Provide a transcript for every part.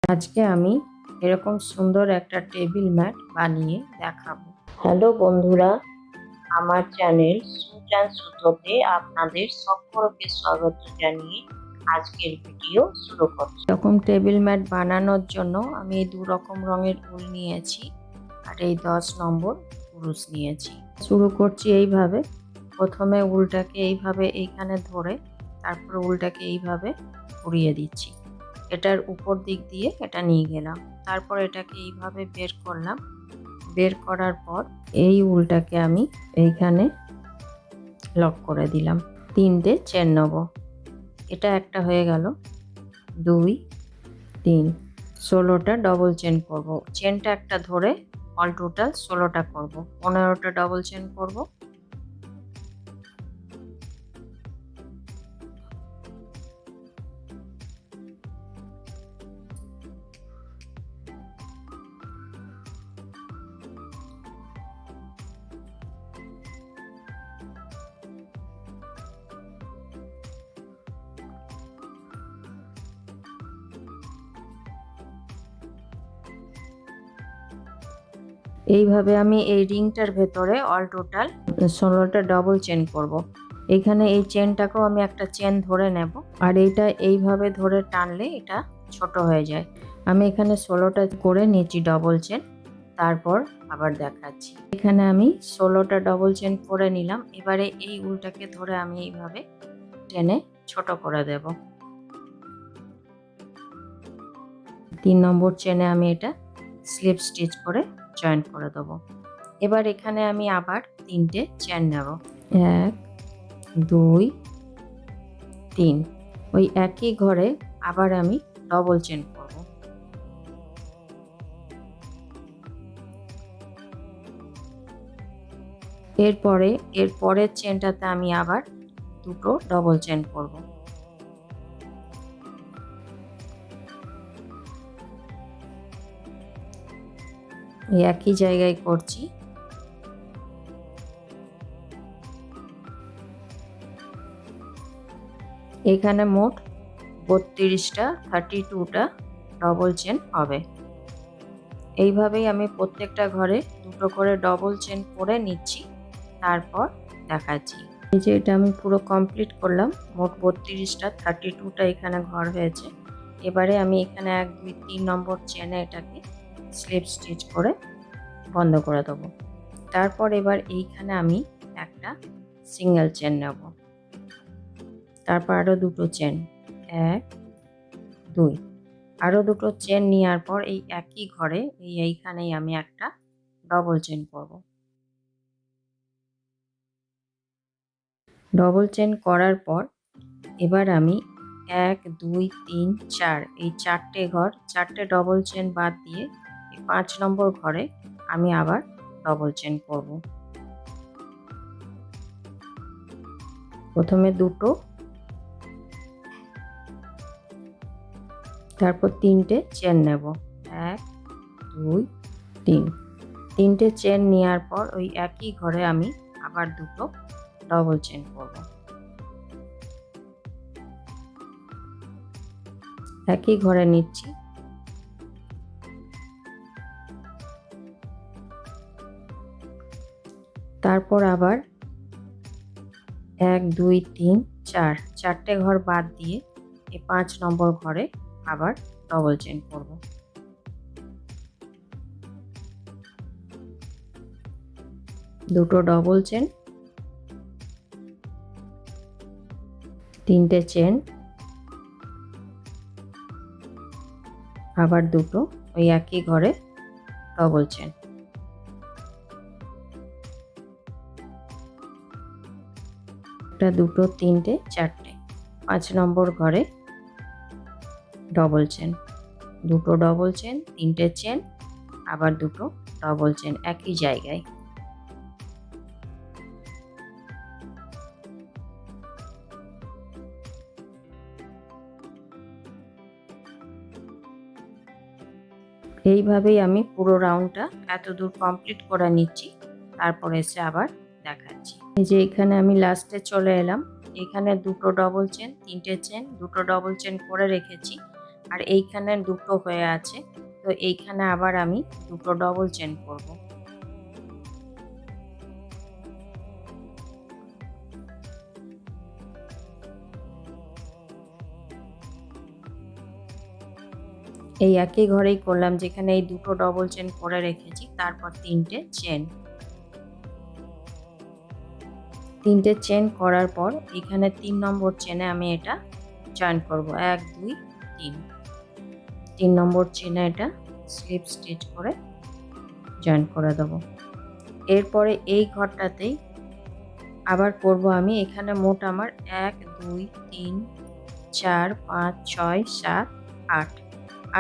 আজকে আমি এরকম সুন্দর একটা টেবিল ম্যাট বানিয়ে দেখাবো। হ্যালো বন্ধুরা, আমার চ্যানেল সুচ&Sutoতে আপনাদের সকলকে স্বাগত জানিয়ে আজকের ভিডিও শুরু করছি। এরকম টেবিল ম্যাট বানানোর জন্য আমি এই 2 রকম রঙের উল নিয়েছি আর এই 10 নম্বর কুরুশ নিয়েছি। শুরু করছি এইভাবে। প্রথমে উলটাকে এইভাবে এইখানে ধরে তারপর উলটাকে এইভাবে ঘুরিয়ে দিচ্ছি। এটার উপর দিক দিয়ে এটা নিয়ে গেলাম, তারপর এটাকে এইভাবে বের করলাম। বের করার পর এই উলটাকে আমি এইখানে লক করে দিলাম। 3টে চেন নেব। এটা একটা হয়ে গেল, 2 3 16টা ডবল চেন করব। চেনটা একটা ধরে অল টোটাল 16টা করব। 15টা ডবল চেন করব। এইভাবে আমি এই রিংটার ভেতরে অল টোটাল 16টা ডবল চেন করব। এখানে এই চেনটাকেও আমি একটা চেন ধরে নেব, আর এইটা এইভাবে ধরে টানলে এটা ছোট হয়ে যায়। আমি এখানে 16টা করে নিয়েছি ডবল চেন, তারপর আবার দেখাচ্ছি। এখানে আমি 16টা ডবল চেন করে নিলাম। এবারে এই উলটাকে ধরে আমি এইভাবে টেনে ছোট করে দেব। 3 নম্বর চেনে আমি এটা স্লিপ স্টিচ করে জয়েন করে দেবো। এবার এখানে আমি আবার 3টে চেন নেব। 1 2 3। ওই একই ঘরে আবার আমি ডবল চেন করব। এর পরের চেনটাতে আমি আবার 2টো ডবল চেন করব। এই একই জায়গায় করছি। এখানে মোট 32টা 32টা ডবল চেন হবে। এইভাবেই আমি প্রত্যেকটা ঘরে 2টো করে ডবল চেন করে নিচ্ছি, তারপর দেখাচ্ছি। এই যে এটা আমি পুরো কমপ্লিট করলাম। মোট 32টা 32টা এখানে ঘর হয়েছে। এবারে আমি এখানে 1 2 3 নম্বর চেনে এটাকে স্লিপ স্টিচ করে বন্ধ করে দেবো। তারপর এবার এইখানে আমি একটা সিঙ্গেল চেন নেব। তারপর আরও 2টো চেন, 1 2। আরও 2টো চেন নেওয়ার পর এই একই ঘরে এইখানেই আমি একটা ডবল চেন করব। ডবল চেন করার পর এবার আমি 1 2 3 4 এই 4টে ঘর 4টে ডবল চেন বাদ দিয়ে এই 5 নম্বর ঘরে আমি আবার ডবল চেন করব। প্রথমে 2টো, তারপর 3টে চেন নেব। 1 2 3। 3টে চেন নেওয়ার পর ওই একই ঘরে আমি আবার 2টো ডবল চেন করব। একই ঘরে নিচ্ছি। তারপর আবার 1 2 3 4 4টে ঘর বাদ দিয়ে এই 5 নম্বর ঘরে আবার ডবল চেন করব। দুটো ডবল চেন, 3টে চেন, আবার 2টো ওই একই ঘরে ডবল চেন। একটা 2টো 3টে 4টে 5 নম্বর ঘরে ডবল চেন, 2টো ডবল চেন, 3টে চেন, আবার 2টো ডবল চেন একই জায়গায়। এইভাবেই আমি পুরো রাউন্ডটা এত দূর কমপ্লিট করে নিচ্ছি, তারপর এসে আবার দেখাচ্ছি। এই যে এখানে আমি লাস্টে চলে এলাম। এখানে 2টো ডবল চেন, 3টে চেন, 2টো ডবল চেন করে রেখেছি। আর এইখানে দুটো হয়ে আছে, তো এইখানে আবার আমি দুটো ডবল চেন করব। এই একই ঘরেই করলাম, যেখানে এই দুটো ডবল চেন করে রেখেছি, তারপর তিনটে চেন করার পর এখানে 3 নম্বর চেনে আমি এটা জয়েন করব। 1 2 3 নম্বর চেনে এটা স্লিপ স্টিচ করে জয়েন করে দেব। এরপরে এই ঘরটাতেই আবার করব আমি। এখানে মোট আমার 1 2 3 4 5 6 7 8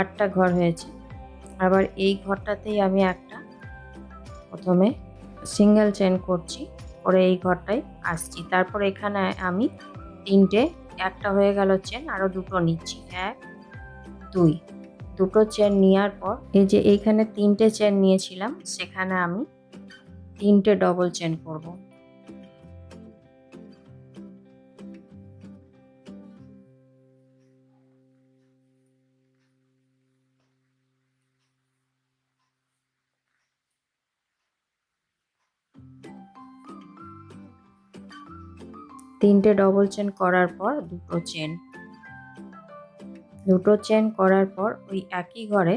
8টা ঘর হয়েছে। আবার এই ঘরটাতেই আমি একটা প্রথমে সিঙ্গেল চেন করছি, পরে এই ঘরটায় আসছি। তারপর এখানে আমি তিনটে, একটা হয়ে গেল চেন, আরো দুটো নিচ্ছি। 1 2 দুটো চেন নেওয়ার পর এই যে এইখানে তিনটে চেন নিয়েছিলাম, সেখানে আমি তিনটে ডবল চেন করব। তিনটে ডবল চেন করার পর দুটো চেন করার পর ওই একই ঘরে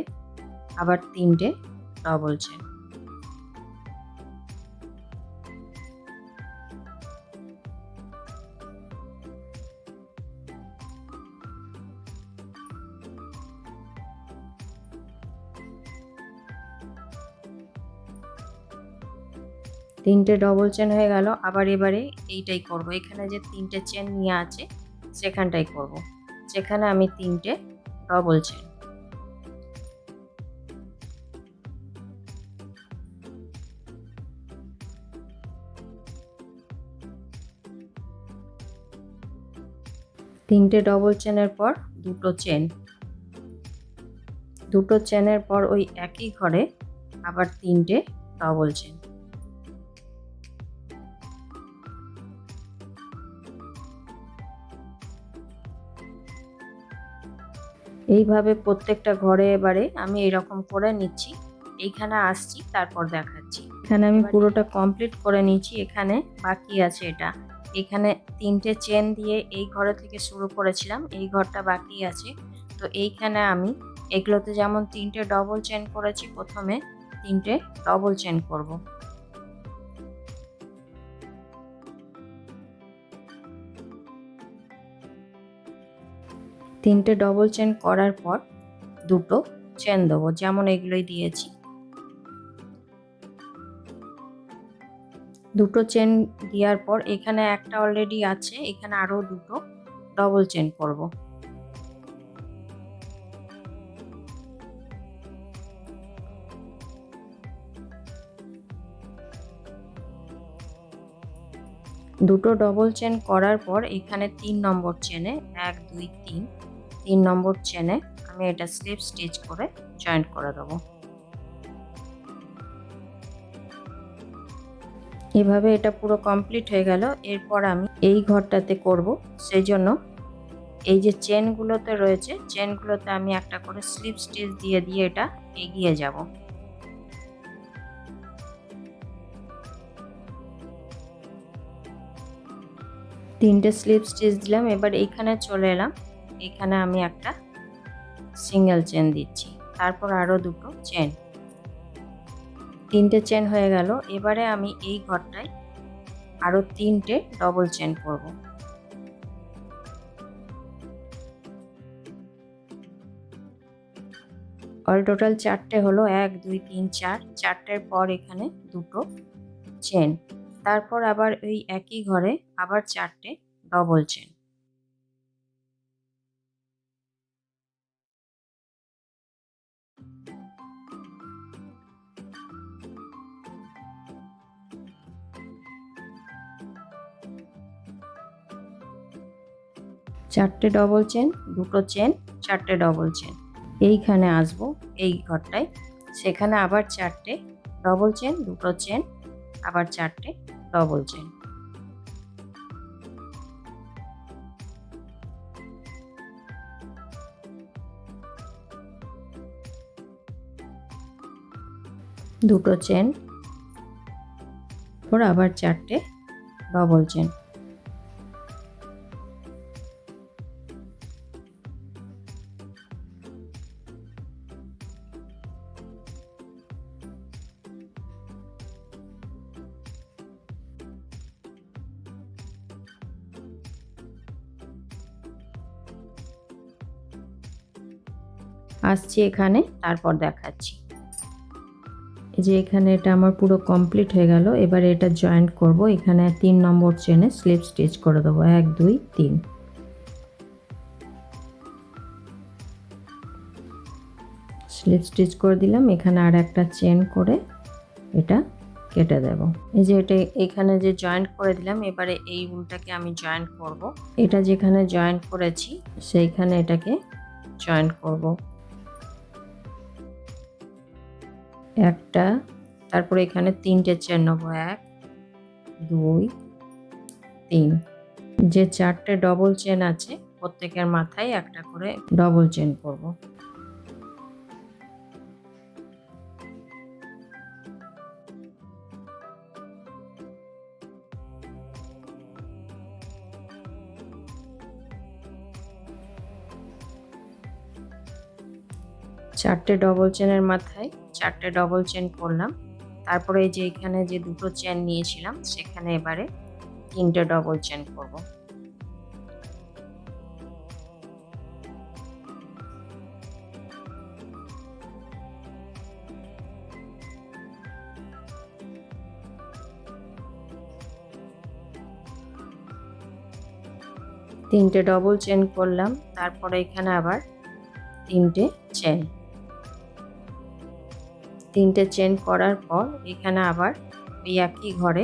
আবার তিনটে ডবল চেন। তিনটে ডবল চেন হয়ে গেল। আবার এবারে এইটাই করব, এখানে যে তিনটে চেন নিয়ে আছে সেখানটাই করব, যেখানে আমি তিনটে ডবল চেন। তিনটে ডবল চেনের পর দুটো চেনের পর ওই একই ঘরে আবার তিনটে ডবল চেন। এইভাবে প্রত্যেকটা ঘরে এবারে আমি এরকম করে নিচ্ছি। এইখানে আসছি, তারপর দেখাচ্ছি। এখানে আমি পুরোটা কমপ্লিট করে নিয়েছি, এখানে বাকি আছে এটা। এখানে তিনটে চেন দিয়ে এই ঘরে থেকে শুরু করেছিলাম, এই ঘরটা বাকি আছে। তো এইখানে আমি এগুলোতে যেমন তিনটে ডবল চেন করেছি, প্রথমে তিনটে ডবল চেন করব। তিনটে ডবল চেন করার পর দুটো চেন দেবো, যেমন এগুলোই দিয়েছি। দুটো চেন দেওয়ার পর এখানে একটা অলরেডি আছে, এখানে আরো দুটো ডবল চেন করব। দুটো ডবল চেন করার পর এখানে 3 নম্বর চেনে 1 2 3 নম্বর চেনে আমি এটা স্লিপ স্টিচ করে জয়েন্ট করে দেবো। এভাবে এটা পুরো কমপ্লিট হয়ে গেল। এরপর আমি এই ঘরটাতে করব, সেই জন্য এই যে চেনগুলোতে রয়েছে, চেনগুলোতে আমি একটা করে স্লিপ স্টিচ দিয়ে দিয়ে এটা এগিয়ে যাব। তিনটে স্লিপ স্টিচ দিলাম। এবার এইখানে চলে এলাম, এখানে আমি একটা সিঙ্গেল চেন দিচ্ছি, তারপর আরো দুটো চেন। তিনটে চেন হয়ে গেল। এবারে আমি এই ঘরটায় আরো তিনটে ডবল চেন করব। অল টোটাল চারটে হলো, 1 2 3 4। চারটের পর এখানে দুটো চেন, তারপর আবার ওই একই ঘরে আবার চারটে ডবল চেন। চারটে ডবল চেন, দুটো চেন, চারটে ডবল চেন। এইখানে আসবো এই ঘরটায়, সেখানে আবার চারটে ডবল চেন, দুটো চেন, আবার চারটে ডবল চেন। দুটো চেন, তারপর আবার 4টে ডবল চেন। আসছি এখানে, তারপর দেখাচ্ছি। এই যে এখানে এটা আমার পুরো কমপ্লিট হয়ে গেল। এবারে এটা জয়েন্ট করব। এখানে 3 নম্বর চেনে স্লিপ স্টিচ করে দেবো, 1 2 3। স্লিপ স্টিচ করে দিলাম। এখানে আর একটা চেন করে এটা কেটে দেব। এই যে এটা এখানে যে জয়েন্ট করে দিলাম, এবারে এই উলটাকে আমি জয়েন্ট করব। এটা যেখানে জয়েন্ট করেছি সেইখানে এটাকে জয়েন্ট করব। একটা, তারপরে এখানে 3টে চেন নেবো, 1 2 3। যে 4টে ডবল চেন আছে প্রত্যেকের মাথায় একটা করে ডবল চেন করব। চারটে ডবল চেনের মাথায় 4টে ডবল চেন করলাম। তারপরে এই যে এখানে যে দুটো চেন নিয়েছিলাম সেখানে এবারে 3টে ডবল চেন করব। তিনটে ডবল চেন করলাম, তারপরে এখানে আবার 3টে চেন। 3টে চেন করার পর এখানে আবার ওই একই ঘরে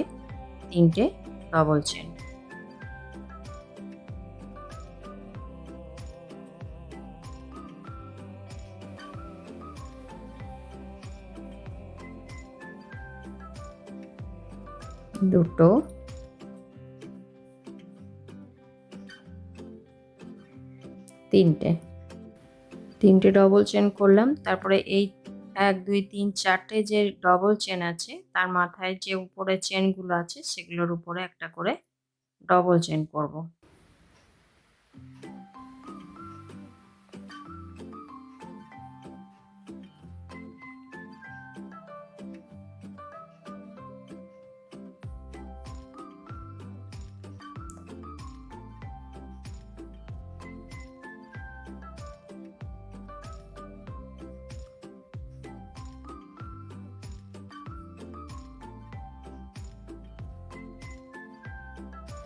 3টে ডবল চেন। দুটো, তিনটে ডবল চেন করলাম। তারপরে এই 1 2 3 4টে যে ডবল চেন আছে তার মাথায় যে উপরে চেনগুলো আছে সেগুলোর উপরে একটা করে ডবল চেন করব।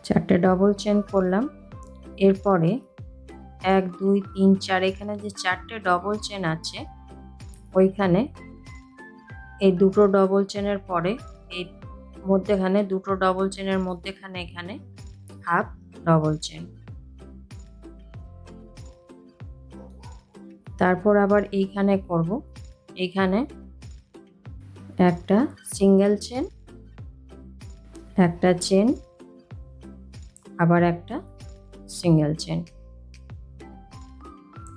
চারটে ডবল চেন করলাম। এরপরে 1 2 3 4 এখানে যে 4টে ডবল চেন আছে ওইখানে এই দুটো ডবল চেনের পরে এই মধ্যেখানে দুটো ডবল চেনের মধ্যেখানে এখানে হাফ ডবল চেন। তারপর আবার এইখানে করব, এইখানে একটা সিঙ্গেল চেন, একটা চেন, আবার একটা সিঙ্গেল চেন।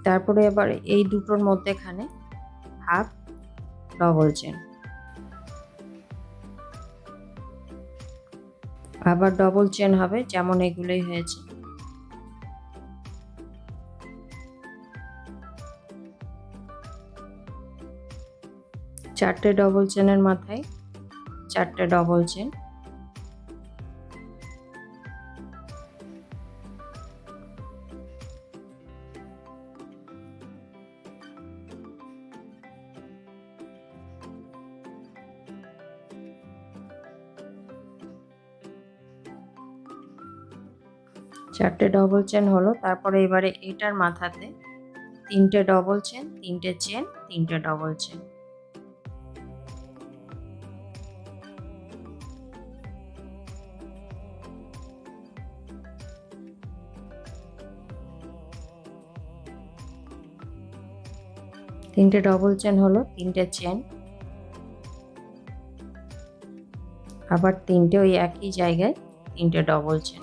তারপরে আবার এই দুটোর মধ্যেখানে হাফ ডবল চেন। আবার ডবল চেন হবে যেমন এগুলোই হয়েছে। চারটে ডবল চেনের মাথায় 4টে ডবল চেন। চারটে ডবল চেন হলো। তারপরে এবারে এটার মাথাতে 3টে ডবল চেন, 3টে চেন, 3টে ডবল চেন। তিনটে ডবল চেন হলো, 3টে চেন, আবার 3টে ওই একই জায়গায় 3টে ডবল চেন।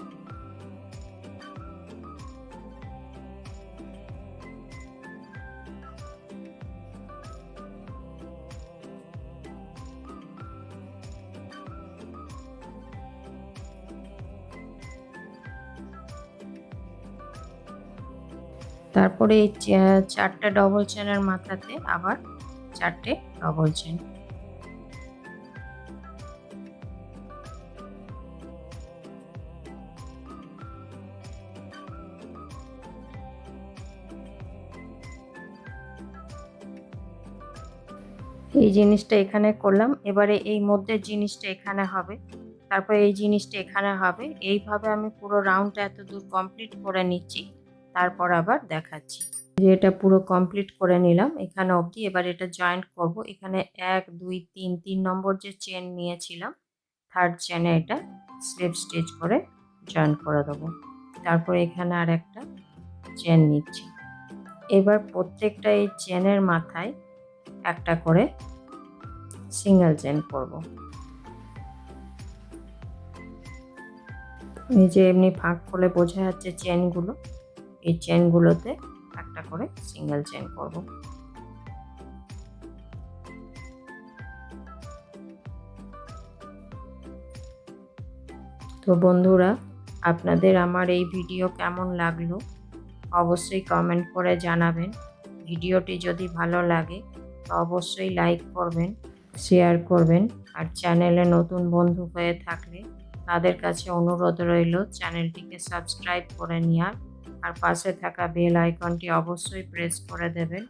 তারপরে এই 4টে ডবল চেনের মাথাতে আবার 4টে ডবল চেন। এই জিনিসটা এখানে করলাম, এবারে এই মধ্যে জিনিসটা এখানে হবে, তারপর এই জিনিসটা এখানে হবে। এইভাবে আমি পুরো রাউন্ডটা এত দূর কমপ্লিট করে নিচ্ছি, তারপর আবার দেখাচ্ছি। যে এটা পুরো কমপ্লিট করে নিলাম এখানে অবধি। এবার এটা জয়েন্ট করব। এখানে 1 2 3 নম্বর যে চেন নিয়েছিলাম, থার্ড চেনে এটা স্লিপ স্টিচ করে জয়েন করে দেবো। তারপর এখানে আর একটা চেন নিচ্ছি। এবার প্রত্যেকটা এই চেনের মাথায় একটা করে সিঙ্গেল চেন করব। এই যে এমনি ফাঁক করলে বোঝা যাচ্ছে চেনগুলো, এই চেনগুলোতে একটা করে সিঙ্গেল চেন করব। তো বন্ধুরা, আপনাদের আমার এই ভিডিও কেমন লাগলো অবশ্যই কমেন্ট করে জানাবেন। ভিডিওটি যদি ভালো লাগে তো অবশ্যই লাইক করবেন, শেয়ার করবেন। আর চ্যানেলে নতুন বন্ধু হয়ে থাকলে তাদের কাছে অনুরোধ রইল চ্যানেলটিকে সাবস্ক্রাইব করে নেওয়ার, আর পাশে থাকা বেল আইকনটি অবশ্যই প্রেস করে দেবেন,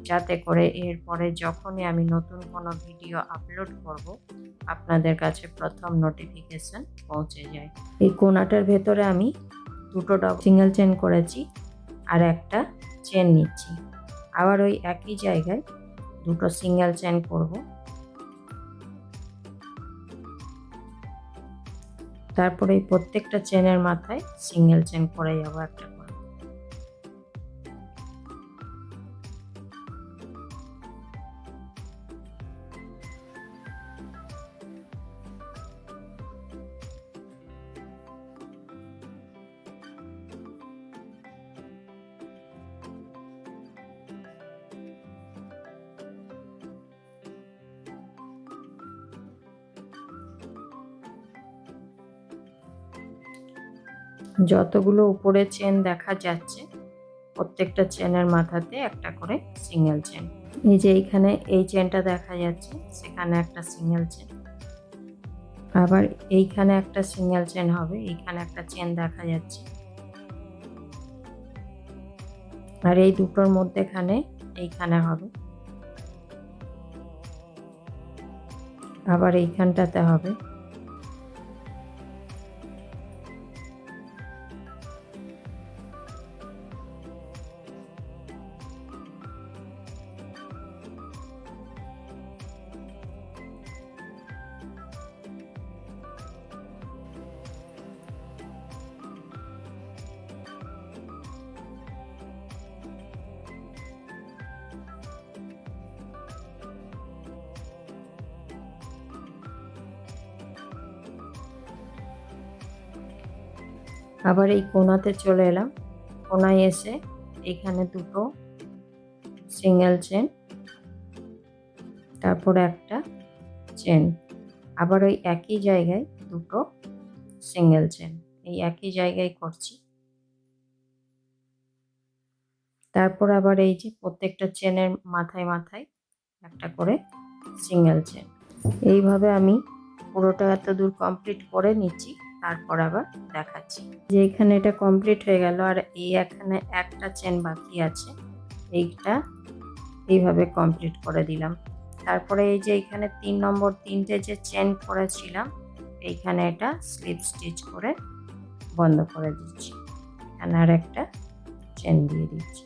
যাতে করে এরপরে যখনই আমি নতুন কোনো ভিডিও আপলোড করব আপনাদের কাছে প্রথম নোটিফিকেশন পৌঁছে যায়। এই কোনাটার ভেতরে আমি 2টো সিঙ্গেল চেন করেছি আর একটা চেন নিচ্ছি। আবার ওই একই জায়গায় 2টো সিঙ্গেল চেন করব। তারপরে এই প্রত্যেকটা চেনের মাথায় সিঙ্গেল চেন করে যাব একটা করে। যতগুলো উপরে চেন দেখা যাচ্ছে প্রত্যেকটা চেনের মাথাতে একটা করে সিঙ্গেল চেন। এই যে এইখানে এই চেনটা দেখা যাচ্ছে, সেখানে একটা সিঙ্গেল চেন, আবার এইখানে একটা সিঙ্গেল চেন হবে, এইখানে একটা চেন দেখা যাচ্ছে, আর এই দুটোর মধ্যেখানে এইখানে হবে, আবার এইখানটাতে হবে। আবার এই কোণাতে চলে এলাম, কোণায় এসে এখানে 2টো সিঙ্গেল চেন, তারপরে একটা চেন, আবার ওই একই জায়গায় 2টো সিঙ্গেল চেন, এই একই জায়গায় করছি। তারপর আবার এই যে প্রত্যেকটা চেনের মাথায় মাথায় একটা করে সিঙ্গেল চেন। এইভাবে আমি পুরোটা এত দূর কমপ্লিট করে নিচ্ছি, তারপর আবার দেখাচ্ছি। যে এখানে এটা কমপ্লিট হয়ে গেল, আর এই এখানে একটা চেন বাকি আছে, এইটা এইভাবে কমপ্লিট করে দিলাম। তারপরে এই যে এখানে 3 নম্বর 3টে যে চেন করেছিলাম, এইখানে এটা স্লিপ স্টিচ করে বন্ধ করে দিচ্ছি, এখানে আর একটা চেন দিয়ে দিচ্ছি।